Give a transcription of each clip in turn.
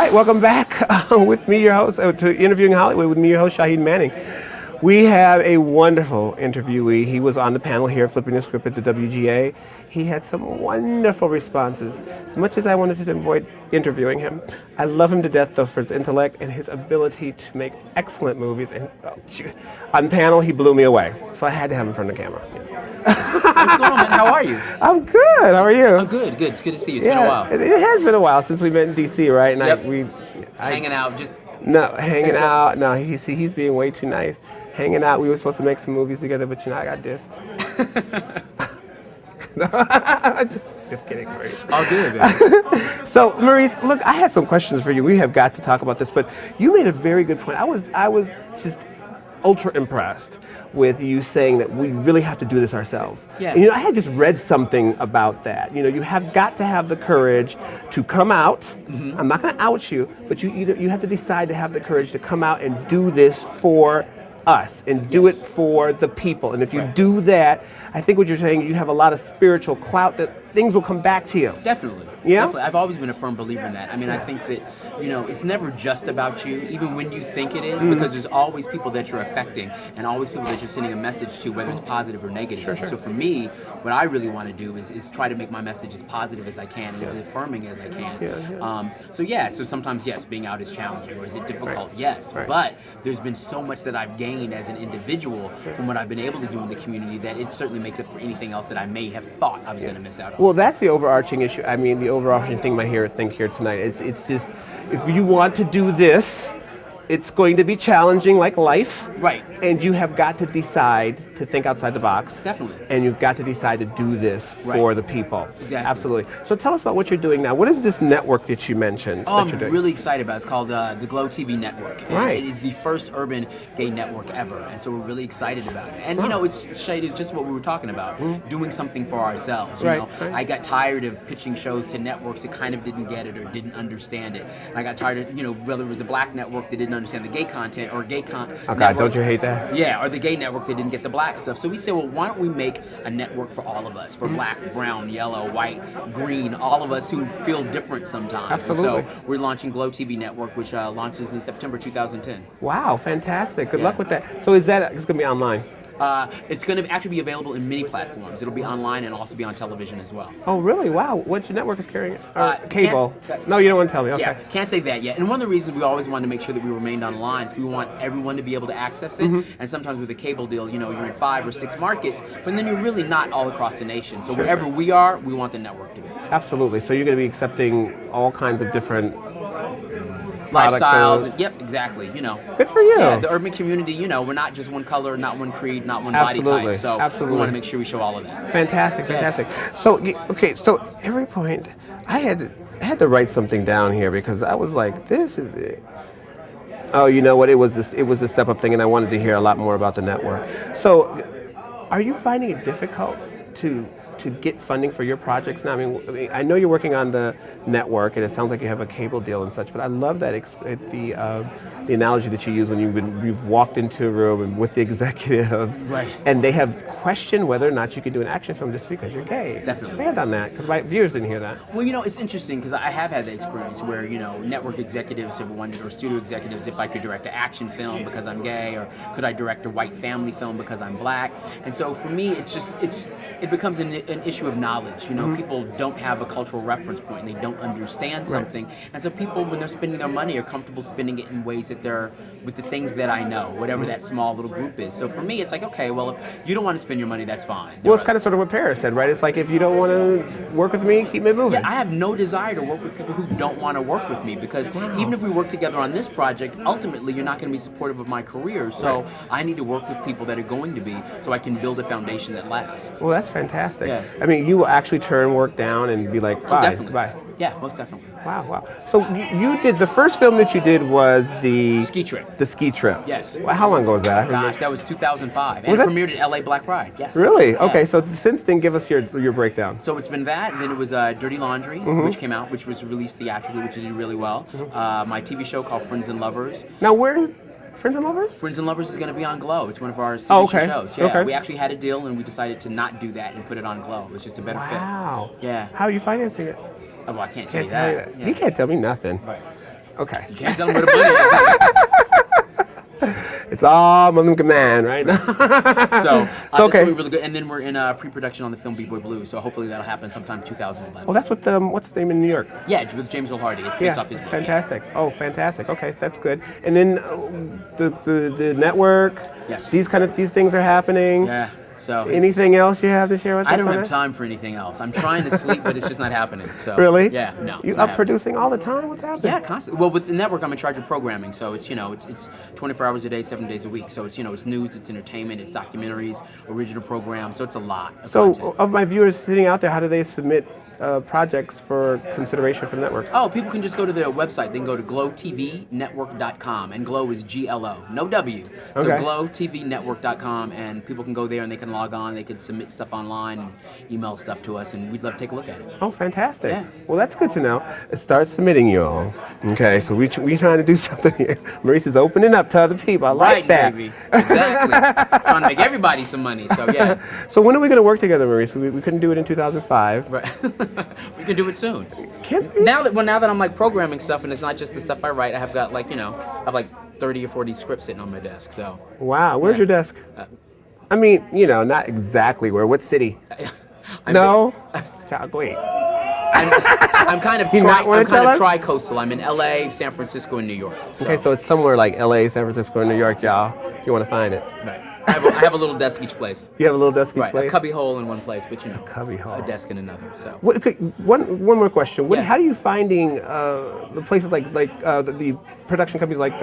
right, welcome back with me, your host, to Interviewing Hollywood with me, your host, Shahid Manning. We have a wonderful interviewee. He was on the panel here flipping the script at the WGA. He had some wonderful responses. As much as I wanted to avoid interviewing him, I love him to death though for his intellect and his ability to make excellent movies. And on panel, he blew me away. So I had to have him in front of the camera. What's going on, man? How are you? I'm good. How are you? I'm good. Good. It's good to see you. It's been a while. It has been a while since we met in DC, right? And Yep. Hanging out, just hanging out. No, he's being way too nice. Hanging out. We were supposed to make some movies together, but I got dissed. Just kidding, Maurice. All good, man. So, Maurice, look, I had some questions for you. We have got to talk about this, but you made a very good point. I was just ultra impressed with you saying that we really have to do this ourselves. Yeah. And, I had just read something about that. You have got to have the courage to come out. Mm-hmm. I'm not going to out you, but you have to decide to have the courage to come out and do this for us and do it for the people. And if you do that, I think what you're saying, you have a lot of spiritual clout that things will come back to you. Definitely. Yeah? Definitely. I've always been a firm believer in that. I mean, I think that, it's never just about you, even when you think it is, because there's always people that you're affecting and always people that you're sending a message to, whether it's positive or negative. Sure. So for me, what I really want to do is try to make my message as positive as I can and as affirming as I can. So sometimes, yes, being out is challenging, or is it difficult? Right. Yes. Right. But there's been so much that I've gained as an individual from what I've been able to do in the community that it certainly makes up for anything else that I may have thought I was going to miss out on. Well, that's the overarching issue. I mean, the overarching thing I think here tonight. It's just, if you want to do this, it's going to be challenging like life. Right. And you have got to decide to think outside the box. Definitely. And you've got to decide to do this for the people. Exactly. Absolutely. So tell us about what you're doing now. What is this network that you mentioned that you're doing? I'm really excited about it. It's called the Glow TV Network. And right. It is the first urban gay network ever. And so we're really excited about it. And, it's just what we were talking about, doing something for ourselves. Right. I got tired of pitching shows to networks that kind of didn't get it or didn't understand it. And I got tired of, whether it was a black network that didn't understand the gay content or a gay content. Oh, God, don't you hate that? Yeah, or the gay network that didn't get the black stuff. So we said, well, why don't we make a network for all of us, for black, brown, yellow, white, green, all of us who feel different sometimes. Absolutely. And so we're launching Glow TV Network, which launches in September 2010. Wow, fantastic. Good luck with that. So it's going to be online? It's going to actually be available in many platforms. It'll be online and also be on television as well. Oh, really? Wow. What your network is carrying it? Cable? No, you don't want to tell me. Okay. Yeah, can't say that yet. And one of the reasons we always wanted to make sure that we remained online is we want everyone to be able to access it. And sometimes with a cable deal, you're in 5 or 6 markets, but then you're really not all across the nation. So wherever we are, we want the network to be. Absolutely. So you're going to be accepting all kinds of different lifestyles. Yep, exactly. Good for you. Yeah, the urban community. We're not just one color, not one creed, not one body type. So we want to make sure we show all of that. Fantastic. So so every point I had to write something down here because I was like, this is it. Oh, you know what? It was the step up thing, and I wanted to hear a lot more about the network. So, are you finding it difficult to get funding for your projects now? I mean, I know you're working on the network, and it sounds like you have a cable deal and such. But I love that the analogy that you use when you've walked into a room and with the executives, right? And they have questioned whether or not you can do an action film just because you're gay. Definitely. Expand on that, because my viewers didn't hear that. Well, it's interesting because I have had the experience where network executives have wondered, or studio executives, if I could direct an action film because I'm gay, or could I direct a white family film because I'm black? And so for me, it becomes an issue of knowledge. People don't have a cultural reference point, and they don't understand something. Right. And so people, when they're spending their money, are comfortable spending it in ways that they're with the things that I know, whatever that small little group is. So for me, it's like, okay, well, if you don't want to spend your money, that's fine. Well, it's kind of sort of what Paris said, right? It's like, if you don't want to work with me, keep it moving. Yeah, I have no desire to work with people who don't want to work with me, because even if we work together on this project, ultimately you're not going to be supportive of my career. So I need to work with people that are going to be, so I can build a foundation that lasts. Well, that's fantastic. Yeah. I mean, you will actually turn work down and be like, fine, definitely. bye. Yeah, most definitely. Wow. So you did, the first film that you did was the ski trip. The ski trip. Yes. Well, how long ago was that? Gosh, that was 2005, and it premiered at LA Black Pride. Yes. Really? Yeah. Okay. So since then, give us your breakdown. So it's been that, and then it was Dirty Laundry, which came out, which was released theatrically, which did really well. My TV show called Friends and Lovers. Now, where? Friends and Lovers? Friends and Lovers is going to be on Glow. It's one of our signature shows. Yeah, okay. We actually had a deal, and we decided to not do that and put it on Glow. It was just a better fit. Wow. Yeah. How are you financing it? Oh, well, I can't tell you that. Yeah. You can't tell me nothing. Right. Okay. You can't tell them where the money is. It's all Muslim command right now. So, It's okay. that's gonna be really good. And then we're in pre-production on the film B-Boy Blue, so hopefully that'll happen sometime 2011. Well, that's what what's his name in New York? Yeah, with James Earl Hardy. It's based Yeah, off his book. fantastic. Oh, fantastic. Okay, that's good. And then the network. Yes. These things are happening. Yeah. So Anything else you have to share with us? I don't on have that? time for anything else. I'm trying to sleep, but it's just not happening. So Really? Yeah, no. You it's not up producing all the time? What's happening? Yeah, constantly. Well, with the network, I'm in charge of programming, so it's it's 24 hours a day, 7 days a week. So it's it's news, it's entertainment, it's documentaries, original programs. So it's a lot of So, content. of my viewers sitting out there, how do they submit projects for consideration for the network? Oh, people can just go to their website. They can go to glowtvnetwork.com, and Glow is GLO, no W. So Okay. glowtvnetwork.com, and people can go there and they can log on. They can submit stuff online and email stuff to us, and we'd love to take a look at it. Oh, fantastic. Yeah. Well, that's good to know. Start submitting, y'all. Okay, so we trying to do something here. Maurice is opening up to other people. I like Right, that. baby. Exactly. Trying to make everybody some money. So yeah. So when are we going to work together, Maurice? We couldn't do it in 2005. Right. We can do it soon. Can we? Now that I'm like programming stuff, and it's not just the stuff I write. I have got I have like 30 or 40 scripts sitting on my desk. So Wow, where's your desk? I mean, not exactly where. What city? I'm No? Wait. I'm kind of Do you not wanna tell us? tri-coastal. I'm in LA, San Francisco, and New York. Okay, so it's somewhere like LA, San Francisco, or New York, y'all. If you want to find it. Right. I have a little desk each place. You have a little desk each Right, place? a cubby hole in one place, but cubby hole. a desk in another. So Okay, one more question. Yeah. How are you finding the places like the production companies like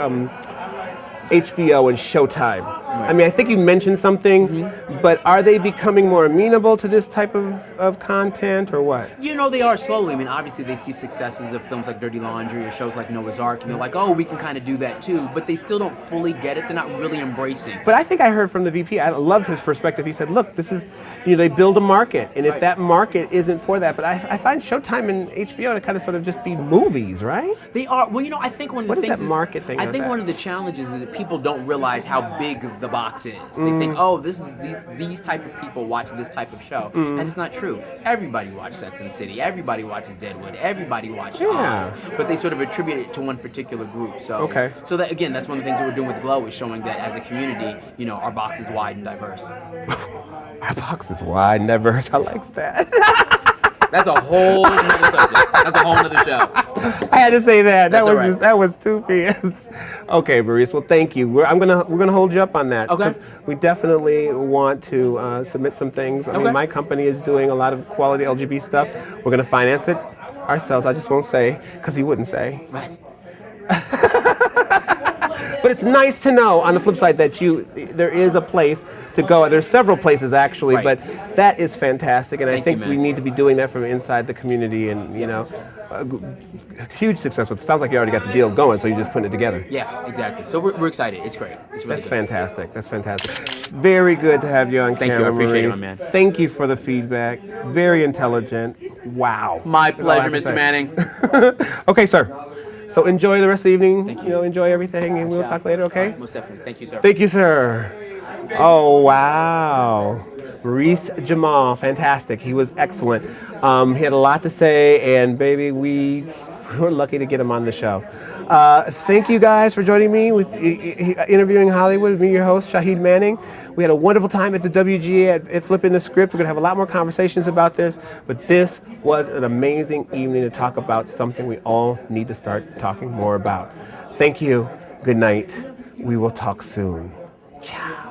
HBO and Showtime? I mean, I think you mentioned something, but are they becoming more amenable to this type of content or what? they are slowly. I mean, obviously they see successes of films like Dirty Laundry or shows like Noah's Ark, and they're like, oh, we can kind of do that too. But they still don't fully get it. They're not really embracing. But I think I heard from the VP, I loved his perspective. He said, look, this is, they build a market, and if Right. that market isn't for that, but I find Showtime and HBO to kind of sort of just be movies, right? They are. Well, I think one of What the is things that market thing I with think that? one of the challenges is that people don't realize how big the box is. They think, oh, this is these type of people watch this type of show, and it's not true. Everybody watches Sex and the City. Everybody watches Deadwood. Everybody watches Oz. But they sort of attribute it to one particular group. So Okay. So that again, that's one of the things that we're doing with Glow is showing that as a community, our box is wide and diverse. Our box is wide and diverse. I like that. That's a whole other subject. That's a whole other show. I had to say that. That's That was all right. that was too fierce. Okay, Maurice. Well, thank you. We're gonna hold you up on that. Okay. 'Cause we definitely want to submit some things. I mean, Okay. my company is doing a lot of quality LGBT stuff. We're gonna finance it ourselves. I just won't say because he wouldn't say. Right. But it's nice to know on the flip side that there is a place to go. There's several places actually, Right. but that is fantastic, and I Thank think you, we man. need to be doing that from inside the community, and huge success with. Sounds like you already got the deal going, so you're just putting it together. Yeah, exactly. So we're excited. It's great. It's really That's good. fantastic. That's fantastic. Very good to have you on Thank you. camera, I appreciate it, Maurice. my man. Thank you for the feedback. Very intelligent. Wow. My That's all I pleasure, have to Mr. say. Manning. Okay, sir. So enjoy the rest of the evening. Thank you. Enjoy everything, and we'll talk later. Okay. Most definitely. Thank you, sir. Thank you, sir. Oh, wow. Maurice Jamal, fantastic. He was excellent. He had a lot to say, and baby, we were lucky to get him on the show. Thank you guys for joining me with interviewing Hollywood with me, your host, Shahid Manning. We had a wonderful time at the WGA at Flipping the Script. We're going to have a lot more conversations about this, but this was an amazing evening to talk about something we all need to start talking more about. Thank you. Good night. We will talk soon. Ciao.